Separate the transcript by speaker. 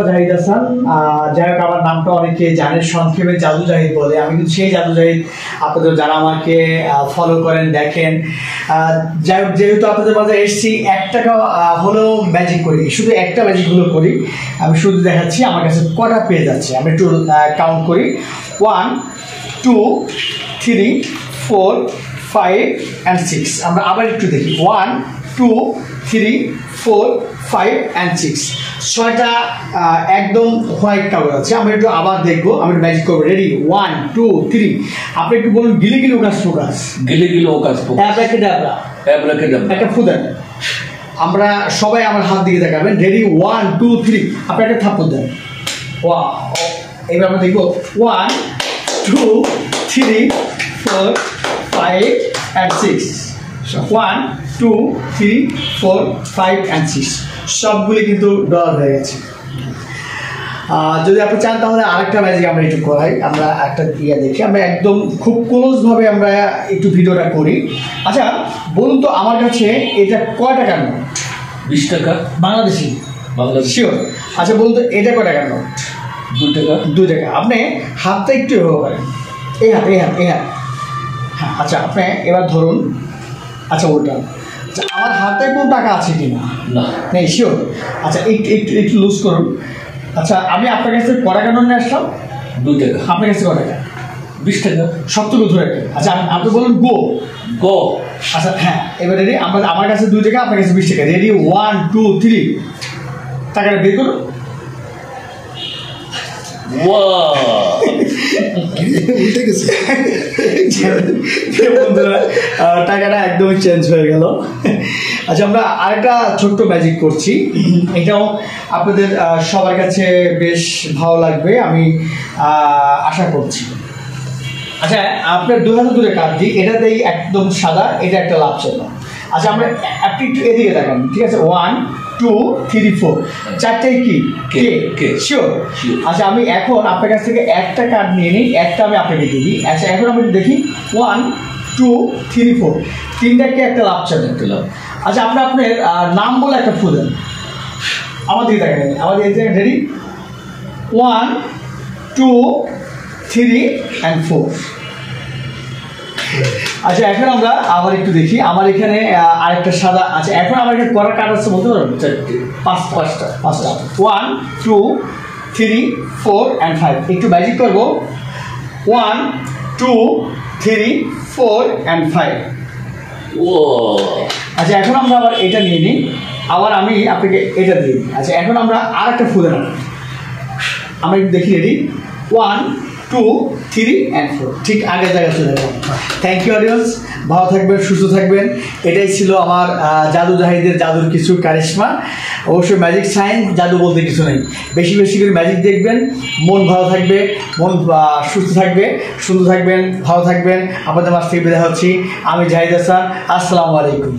Speaker 1: জাহিদ হাসান, যাই হোক আমার নামটা অনেকে জানে সংক্ষেপে জাদু জাহিদ বলে। আমি কিন্তু সেই জাদু জাহিদ, আপনাদের যারা আমাকে ফলো করেন দেখেন। যাই হোক, যেহেতু আপনাদের মাঝে এসেছি, 1 টাকা হলেও ম্যাজিক করি, শুধু একটা ম্যাজিক হলো করি। আমি শুধু দেখাচ্ছি আমার কাছে কটা পেয়ে যাচ্ছে। আমি একটু কাউন্ট করি, 1 2 3 4 5 and 6। আমরা আবার একটু দেখি, 1 2 3 4 5 and 6। 6টা একদম হোয়াইট কালার আছে। আমরা একটু আবার দেখবো, আমরা ম্যাজিক করবো। রেডি, 1 2 3। আপনি একটু বলুন, গিলি গিলি ওকাস ফোকাস,
Speaker 2: গিলি গিলি ওকাস ফোকাস,
Speaker 1: অ্যাব্রাকাডাব্রা
Speaker 2: অ্যাব্রাকাডাব্রা।
Speaker 1: একটা ফুদেন। আমরা সবাই আমার হাত দিকে দেখাবেন। রেডি, 1 2 3। আপনি একটা থাপ্পড় দেন। ওয়াও, এবার আমরা দেখবো 1 2 3 4 5 and 6। 1 2 3 4 5 and 6 সবগুলি কিন্তু ডলার হয়ে গেছে। যদি আপনি চান তাহলে আরেকটা ম্যাজিক আমরা একটু করাই। আমরা একটা ইয়ে দেখি, আমরা একদম খুব ক্লোজভাবে আমরা একটু ভিডিওটা করি। আচ্ছা বলুন তো, আমার কাছে এটা কয় টাকার নোট?
Speaker 2: 20 টাকা
Speaker 1: বাংলাদেশি।
Speaker 2: বাংলাদেশি,
Speaker 1: শিওর? আচ্ছা বলুন তো, এটা কয় টাকার নোট?
Speaker 2: 2 টাকা।
Speaker 1: 2 টাকা। আপনি হাতটা একটু এভাবে করেন, এই হাত এই হাত এই হাত। হ্যাঁ, আচ্ছা আপনি এবার ধরুন। আচ্ছা উল্টান। আচ্ছা, আমার হাতে কোনো টাকা আছে কি না?
Speaker 2: না,
Speaker 1: নেই। শিওর? আচ্ছা একটু একটু একটু লুজ করুন। আচ্ছা, আমি আপনার কাছে কয় টাকা নোট নিয়ে আসলাম?
Speaker 2: 2 টাকা।
Speaker 1: আপনার কাছে কয় টাকা?
Speaker 2: 20 টাকা।
Speaker 1: সবটুকু ধরে রাখেন। আচ্ছা আপনি বলুন গো।
Speaker 2: গো।
Speaker 1: আচ্ছা হ্যাঁ, এবার রেডি। আমার কাছে 2 টাকা, আপনার কাছে 20 টাকা। রেডি, 1 2 3। টাকাটা বের করুন।
Speaker 2: উল্টে গেছে
Speaker 1: বন্ধুরা, টাকাটা একদমই চেঞ্জ হয়ে গেল। আচ্ছা, আমরা আরেকটা ছোট্ট ম্যাজিক করছি। এটাও আপনাদের সবার কাছে বেশ ভালো লাগবে আমি আশা করছি। আচ্ছা, আপনার 2 হাতে দূরে কার্ড দিই, এটাতেই একদম সাদা, এটা একটা লাভ ছিল। আচ্ছা, আমরা আপনি একটু এদিকে দেখান, ঠিক আছে? 1 2 3 4 চারটাই কি কে? শিওর? আচ্ছা, আমি এখন আপনার কাছ থেকে একটা কার্ড নিয়ে নিই, একটা আমি আপনাকে দিই। আচ্ছা, এখন আমি দেখি 1 2 3 4 তিনটাকে একটা লাভ চাবেন। আচ্ছা, আপনি আপনার নাম বলে একটা ফু দেন। আমার দিকে দেখেন, আমার দিকে রেডি, 1 2 3 and 4। আচ্ছা, এখন আমরা আবার একটু দেখি, আমার এখানে আরেকটা সাদা। আচ্ছা, এখন আমার এখানে করার কার্ড আছে বলতে পারবেন? 5টা। 1 2 3 4 and 5। একটু ম্যাজিক করবো, 1 2 3 4 and 5। আচ্ছা, এখন আমরা আবার এটা নিয়ে নিই, আবার আমি আপনাকে এটা দিই। আচ্ছা, এখন আমরা আর একটা ফুলে নেব। আমরা একটু দেখি, রেডি, 1 2 3 and 4। ঠিক আগের জায়গায় চলে যাবো। থ্যাংক ইউ অডিয়েন্স, ভালো থাকবেন, সুস্থ থাকবেন। এটাই ছিল আমার জাদু জাহিদের জাদুর কিছু কারিশমা। অবশ্যই ম্যাজিক সাইন্স, জাদু বলতে কিছু নেই। বেশি বেশি করে ম্যাজিক দেখবেন, মন ভালো থাকবে, মন সুস্থ থাকবে, সুন্দর থাকবেন, ভালো থাকবেন। আপনাদের মাঝ থেকে বিদায় হচ্ছি। আমি জাহিদ হাসান। আসসালামু আলাইকুম।